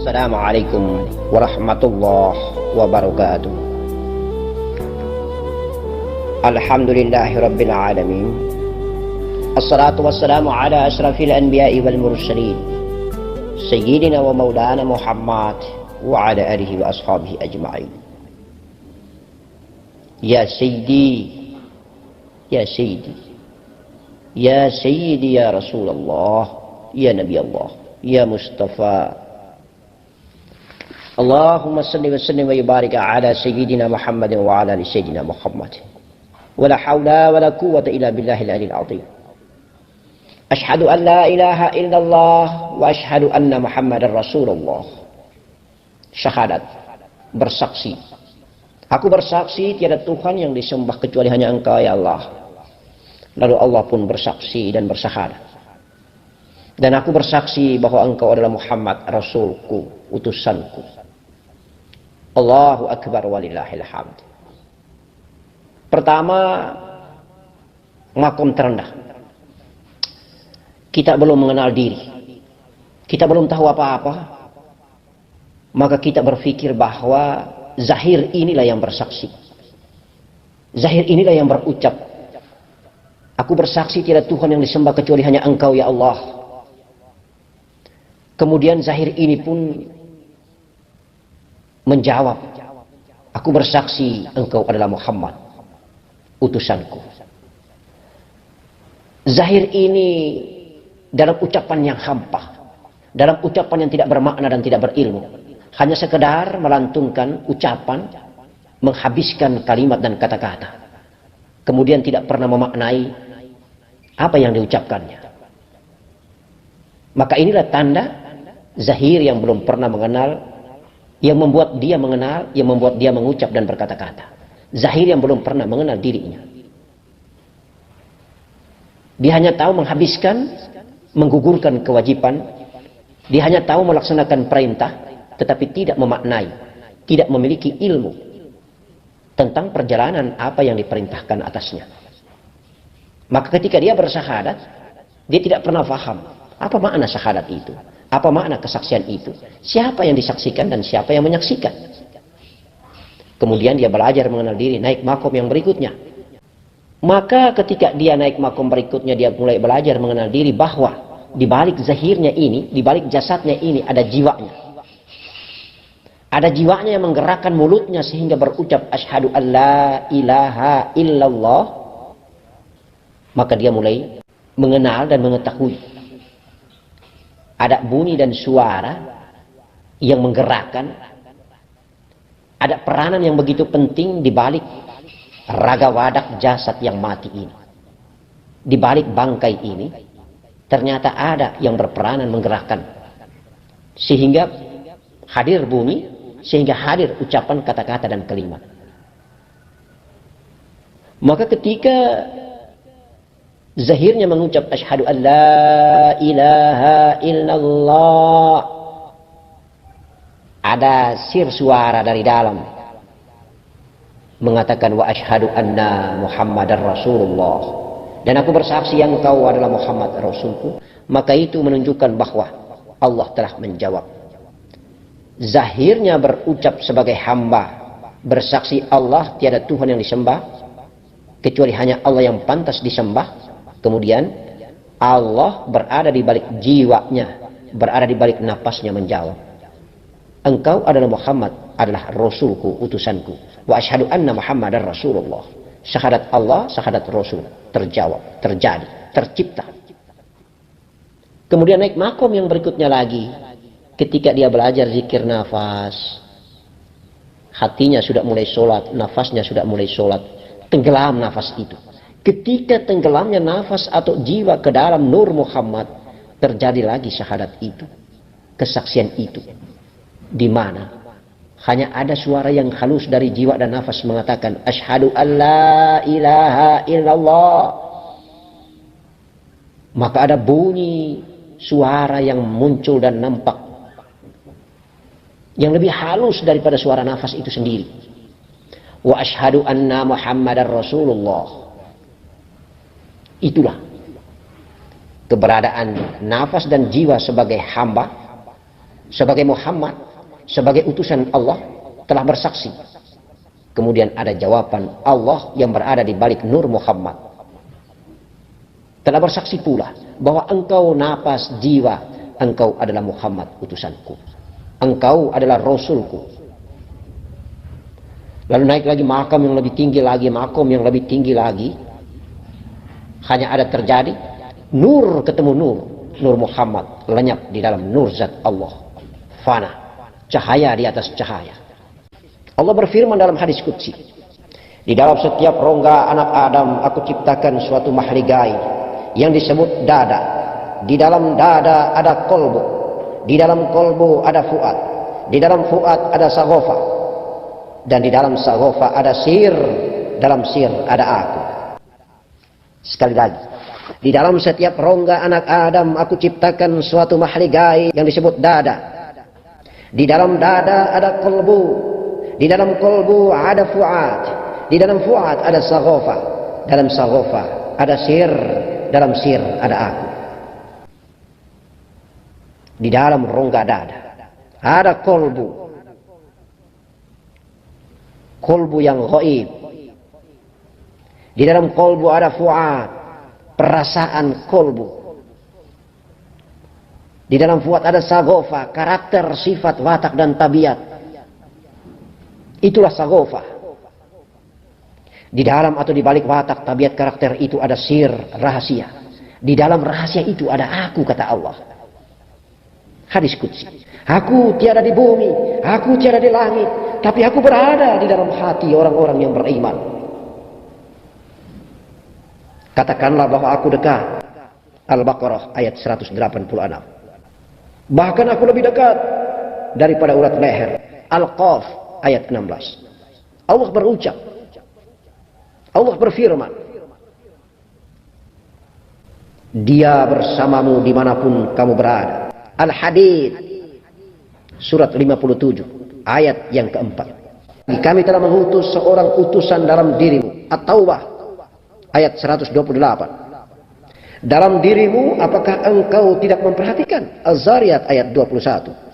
Assalamualaikum warahmatullahi wabarakatuh. Alhamdulillahi rabbil alamin. Assalatu wassalamu ala ashrafil anbiya'i wal mursalin sayyidina wa maulana Muhammad wa ala alihi wa ashabihi ajma'in. Ya sayyidi, ya sayyidi, ya sayyidi, ya Rasulullah, ya Nabi Allah, ya Mustafa. Allahumma salli wa sallim wa yubarik ala sayyidina Muhammadin wa ala ali sayyidina Muhammad. Wala hawla wala quwwata illa billahil aliyil azim. Ashhadu an la ilaha illallah wa ashhadu anna Muhammadar Rasulullah. Syahadat, bersaksi. Aku bersaksi tiada Tuhan yang disembah kecuali hanya Engkau ya Allah. Lalu Allah pun bersaksi dan bersyahadat. Dan aku bersaksi bahwa Engkau adalah Muhammad Rasulku, utusanku. Allahu Akbar walillahil hamd. Pertama, makom terendah. Kita belum mengenal diri. Kita belum tahu apa-apa. Maka kita berpikir bahwa zahir inilah yang bersaksi. Zahir inilah yang berucap. Aku bersaksi tiada Tuhan yang disembah kecuali hanya Engkau ya Allah. Kemudian zahir ini pun menjawab, aku bersaksi Engkau adalah Muhammad, utusanku. Zahir ini dalam ucapan yang hampa, dalam ucapan yang tidak bermakna dan tidak berilmu, hanya sekedar melantunkan ucapan, menghabiskan kalimat dan kata-kata, kemudian tidak pernah memaknai apa yang diucapkannya. Maka inilah tanda zahir yang belum pernah mengenal, yang membuat dia mengenal, yang membuat dia mengucap dan berkata-kata. Zahir yang belum pernah mengenal dirinya. Dia hanya tahu menghabiskan, menggugurkan kewajiban. Dia hanya tahu melaksanakan perintah, tetapi tidak memaknai, tidak memiliki ilmu tentang perjalanan apa yang diperintahkan atasnya. Maka ketika dia bersyahadat, dia tidak pernah faham apa makna syahadat itu. Apa makna kesaksian itu? Siapa yang disaksikan dan siapa yang menyaksikan? Kemudian dia belajar mengenal diri, naik makom yang berikutnya. Maka ketika dia naik makom berikutnya, dia mulai belajar mengenal diri bahwa di balik zahirnya ini, di balik jasadnya ini ada jiwanya. Ada jiwanya yang menggerakkan mulutnya sehingga berucap asyhadu an la ilaha illallah. Maka dia mulai mengenal dan mengetahui ada bunyi dan suara yang menggerakkan. Ada peranan yang begitu penting di balik raga wadak jasad yang mati ini. Di balik bangkai ini, ternyata ada yang berperanan menggerakkan. Sehingga hadir bunyi, sehingga hadir ucapan kata-kata dan kalimat. Maka ketika zahirnya mengucap asyhadu an la ilaha illallah, ada sir suara dari dalam mengatakan wa asyhadu anna Muhammadar Rasulullah, dan aku bersaksi yang Engkau adalah Muhammad Rasulku. Maka itu menunjukkan bahwa Allah telah menjawab. Zahirnya berucap sebagai hamba, bersaksi Allah tiada Tuhan yang disembah kecuali hanya Allah yang pantas disembah. Kemudian Allah berada di balik jiwanya, berada di balik napasnya menjawab, Engkau adalah Muhammad, adalah Rasulku, utusanku. Wa asyhadu anna Muhammadar Rasulullah. Syahadat Allah, syahadat Rasul terjawab, terjadi, tercipta. Kemudian naik makom yang berikutnya lagi, ketika dia belajar zikir nafas, hatinya sudah mulai sholat, nafasnya sudah mulai sholat, tenggelam nafas itu. Ketika tenggelamnya nafas atau jiwa ke dalam nur Muhammad, terjadi lagi syahadat itu, kesaksian itu, di mana hanya ada suara yang halus dari jiwa dan nafas mengatakan asyhadu an la ilaha illallah. Maka ada bunyi suara yang muncul dan nampak yang lebih halus daripada suara nafas itu sendiri. Wa asyhadu anna Muhammadar Rasulullah. Itulah keberadaan nafas dan jiwa sebagai hamba sebagai Muhammad, sebagai utusan Allah, telah bersaksi. Kemudian ada jawaban Allah yang berada di balik Nur Muhammad. Telah bersaksi pula bahwa engkau napas jiwa, engkau adalah Muhammad utusanku. Engkau adalah Rasulku. Lalu naik lagi makam yang lebih tinggi lagi, makom yang lebih tinggi lagi. Hanya ada terjadi nur ketemu nur. Nur Muhammad lenyap di dalam nur zat Allah. Fana. Cahaya di atas cahaya. Allah berfirman dalam hadis qudsi, di dalam setiap rongga anak Adam aku ciptakan suatu makhluk gaib yang disebut dada. Di dalam dada ada kolbu. Di dalam kolbu ada fuad. Di dalam fuad ada sagofa. Dan di dalam sagofa ada sir. Dalam sir ada aku. Sekali lagi, di dalam setiap rongga anak Adam aku ciptakan suatu makhluk gaib yang disebut dada. Di dalam dada ada kolbu. Di dalam kolbu ada fuad. Di dalam fuad ada sagofa. Dalam sagofa ada sir. Dalam sir ada aku. Di dalam rongga dada ada kolbu. Kolbu yang gaib. Di dalam kolbu ada fuad. Perasaan kolbu. Di dalam fuad ada sagofa. Karakter, sifat, watak, dan tabiat. Itulah sagofa. Di dalam atau di balik watak, tabiat, karakter itu ada sir, rahasia. Di dalam rahasia itu ada aku, kata Allah. Hadis qudsi. Aku tiada di bumi, aku tiada di langit, tapi aku berada di dalam hati orang-orang yang beriman. Katakanlah bahwa aku dekat. Al-Baqarah ayat 186. Bahkan aku lebih dekat daripada urat leher. Al-Qaf ayat 16. Allah berucap. Allah berfirman. Dia bersamamu dimanapun kamu berada. Al-Hadid surat 57 ayat yang keempat. Kami telah mengutus seorang utusan dalam dirimu. At-Taubah ayat 128. Dalam dirimu apakah engkau tidak memperhatikan? Az-Zariyat ayat 21.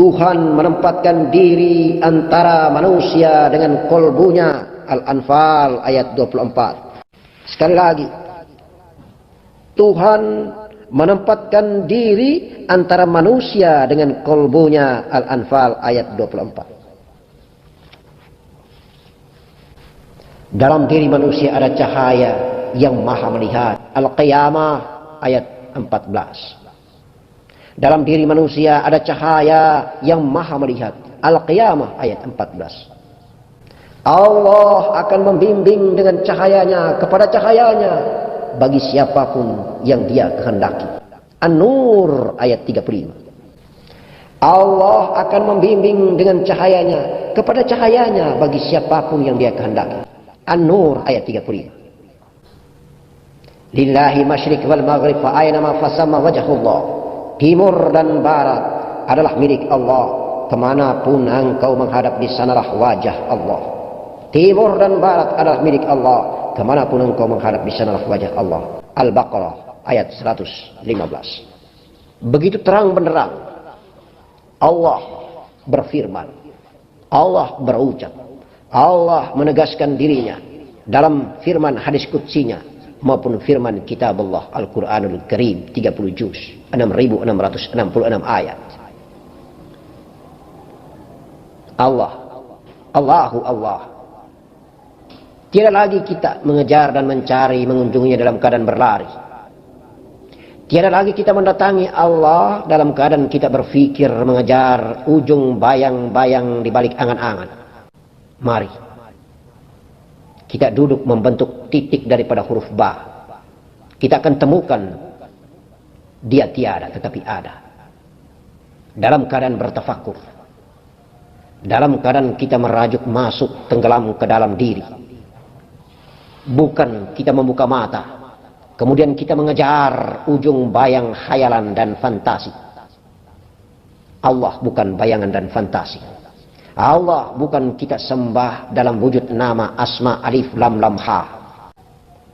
Tuhan menempatkan diri antara manusia dengan kolbunya. Al-Anfal ayat 24. Sekali lagi. Tuhan menempatkan diri antara manusia dengan kolbunya. Al-Anfal ayat 24. Dalam diri manusia ada cahaya yang maha melihat. Al-Qiyamah ayat 14. Dalam diri manusia ada cahaya yang maha melihat. Al-Qiyamah ayat 14. Allah akan membimbing dengan cahayanya kepada cahayanya bagi siapapun yang dia kehendaki. An-Nur ayat 35. Allah akan membimbing dengan cahayanya kepada cahayanya bagi siapapun yang dia kehendaki. An-Nur ayat 35. Lillahi masyriq wal maghrib fa aynama fasamma wajhullah. Timur dan barat adalah milik Allah. Kemanapun engkau menghadap, di sanalah wajah Allah. Timur dan barat adalah milik Allah. Kemanapun engkau menghadap, di sanalah wajah Allah. Al-Baqarah ayat 115. Begitu terang benderang Allah berfirman. Allah berucap. Allah menegaskan dirinya dalam firman hadis qudsinya maupun firman kitab Allah Al-Quranul Karim 30 juz 6666 ayat. Allah. Tidak lagi kita mengejar dan mencari, mengunjunginya dalam keadaan berlari. Tidak lagi kita mendatangi Allah dalam keadaan kita berpikir mengejar ujung bayang-bayang di balik angan-angan. Mari kita duduk membentuk titik daripada huruf ba. Kita akan temukan dia tiada tetapi ada. Dalam keadaan bertafakur. Dalam keadaan kita merajuk masuk tenggelam ke dalam diri. Bukan kita membuka mata. Kemudian kita mengejar ujung bayang khayalan dan fantasi. Allah bukan bayangan dan fantasi. Allah bukan kita sembah dalam wujud nama asma alif lam lam ha.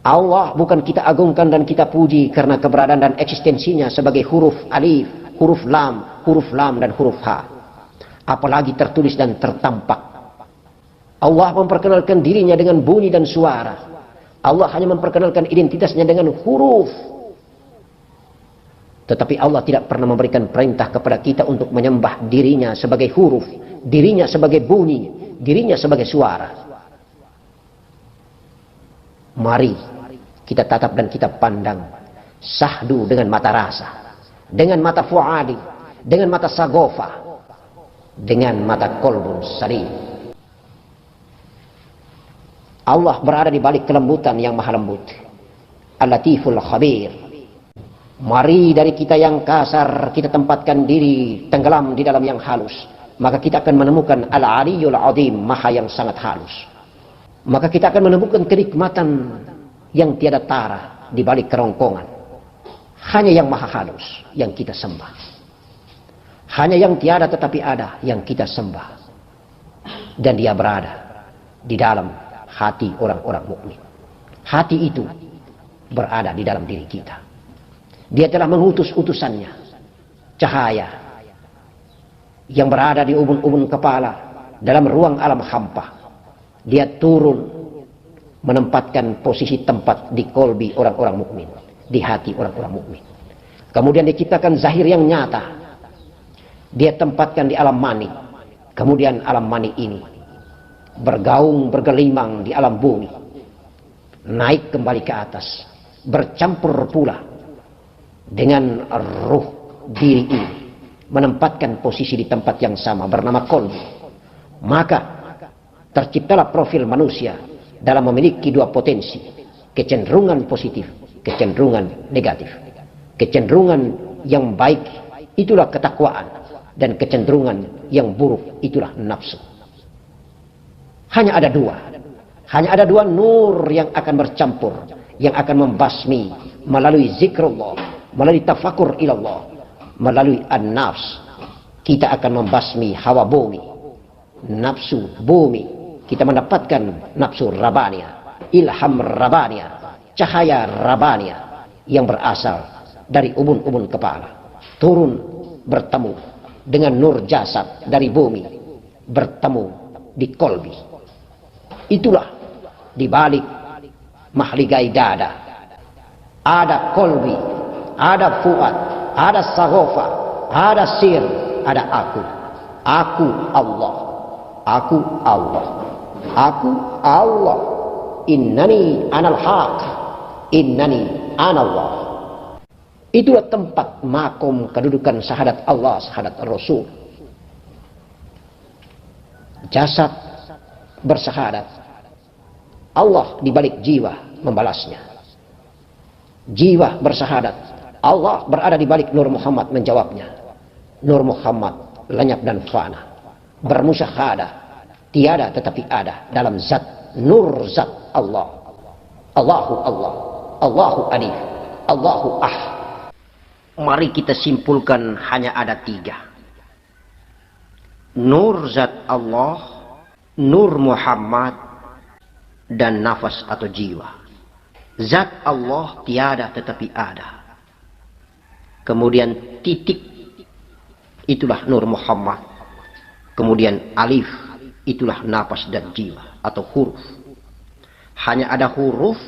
Allah bukan kita agungkan dan kita puji karena keberadaan dan eksistensinya sebagai huruf alif, huruf lam dan huruf ha. Apalagi tertulis dan tertampak. Allah memperkenalkan dirinya dengan bunyi dan suara. Allah hanya memperkenalkan identitasnya dengan huruf. Tetapi Allah tidak pernah memberikan perintah kepada kita untuk menyembah dirinya sebagai huruf, dirinya sebagai bunyi, dirinya sebagai suara. Mari kita tatap dan kita pandang sahdu dengan mata rasa, dengan mata fuadi, dengan mata sagofa, dengan mata kolbun salim. Allah berada di balik kelembutan yang maha lembut, Al-Latiful Khabir. Mari dari kita yang kasar kita tempatkan diri tenggelam di dalam yang halus, maka kita akan menemukan Al-Aliyul Azim, maha yang sangat halus. Maka kita akan menemukan kenikmatan yang tiada tara di balik kerongkongan. Hanya yang maha halus yang kita sembah. Hanya yang tiada tetapi ada yang kita sembah. Dan dia berada di dalam hati orang-orang mukmin. Hati itu berada di dalam diri kita. Dia telah mengutus utusannya, cahaya yang berada di ubun-ubun kepala dalam ruang alam hampa. Dia turun menempatkan posisi tempat di kolbi orang-orang mukmin, di hati orang-orang mukmin. Kemudian diciptakan zahir yang nyata. Dia tempatkan di alam mani. Kemudian alam mani ini bergaung, bergelimang di alam bumi. Naik kembali ke atas, bercampur pula dengan ruh diri ini, menempatkan posisi di tempat yang sama bernama kolbi. Maka terciptalah profil manusia dalam memiliki dua potensi, kecenderungan positif, kecenderungan negatif. Kecenderungan yang baik itulah ketakwaan, dan kecenderungan yang buruk itulah nafsu. Hanya ada dua nur yang akan bercampur, yang akan membasmi melalui zikrullah, melalui tafakur ilallah, melalui an-nafs. Kita akan membasmi hawa bumi, nafsu bumi. Kita mendapatkan nafsu rabania, ilham rabania, cahaya rabania yang berasal dari ubun-ubun kepala. Turun bertemu dengan nur jasad dari bumi, bertemu di kolbi. Itulah di balik mahligai dada. Ada kolbi, ada fuad, ada sagofa, ada sir, ada aku. Aku Allah. Aku Allah. Aku Allah. Innani anal haq. Innani anallah. Itulah tempat makom kedudukan syahadat Allah, syahadat Rasul. Jasad bersyahadat. Allah di balik jiwa membalasnya. Jiwa bersyahadat. Allah berada di balik Nur Muhammad menjawabnya. Nur Muhammad lenyap dan fana. Bermusyahadah. Tiada tetapi ada dalam zat, nur zat Allah. Allahu Allah, Allahu Alif, Allahu Ah. Mari kita simpulkan hanya ada tiga. Nur zat Allah, Nur Muhammad, dan nafas atau jiwa. Zat Allah tiada tetapi ada. Kemudian titik, itulah Nur Muhammad. Kemudian alif, itulah nafas dan jiwa atau huruf. Hanya ada huruf,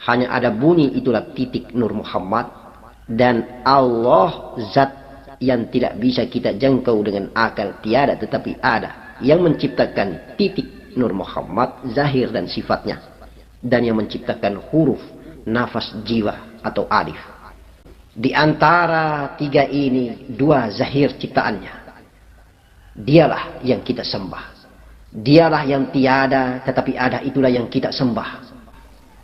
hanya ada bunyi, itulah titik Nur Muhammad. Dan Allah zat yang tidak bisa kita jangkau dengan akal, tiada tetapi ada, yang menciptakan titik Nur Muhammad, zahir dan sifatnya, dan yang menciptakan huruf, nafas, jiwa atau alif. Di antara tiga ini, dua zahir ciptaannya, dialah yang kita sembah. Dialah yang tiada tetapi ada, itulah yang kita sembah.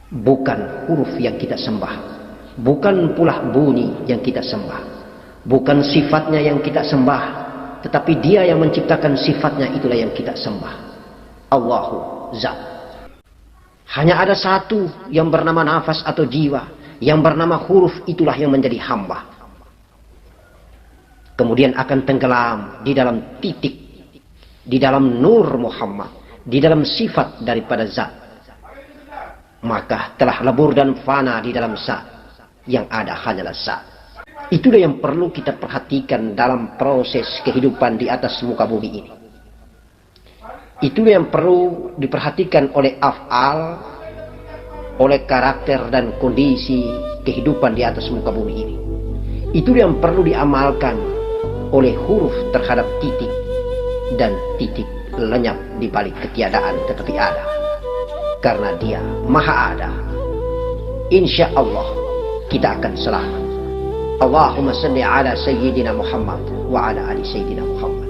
Bukan huruf yang kita sembah, bukan pula bunyi yang kita sembah, bukan sifatnya yang kita sembah, tetapi dia yang menciptakan sifatnya, itulah yang kita sembah. Allahu Zat. Hanya ada satu yang bernama nafas atau jiwa, yang bernama huruf, itulah yang menjadi hamba. Kemudian akan tenggelam di dalam titik, di dalam Nur Muhammad, di dalam sifat daripada zat. maka telah lebur dan fana di dalam saat. Yang ada hanyalah saat. Itulah yang perlu kita perhatikan dalam proses kehidupan di atas muka bumi ini. Itulah yang perlu diperhatikan oleh af'al, oleh karakter dan kondisi kehidupan di atas muka bumi ini. Itulah yang perlu diamalkan oleh huruf terhadap titik, dan titik lenyap di balik ketiadaan tetapi ada. Karena dia maha ada. Insya Allah kita akan selamat. Allahumma salli ala Sayyidina Muhammad wa ala ali Sayyidina Muhammad.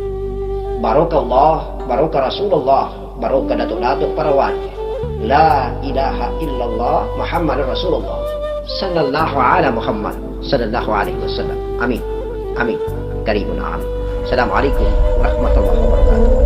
Barakallah, barakah Rasulullah, barakah datuk-datuk para wali. La ilaha illallah Muhammadur Rasulullah sallallahu ala Muhammad sallallahu alaihi wasallam. Amin. Amin. Karimun amin. Assalamualaikum warahmatullahi wabarakatuh.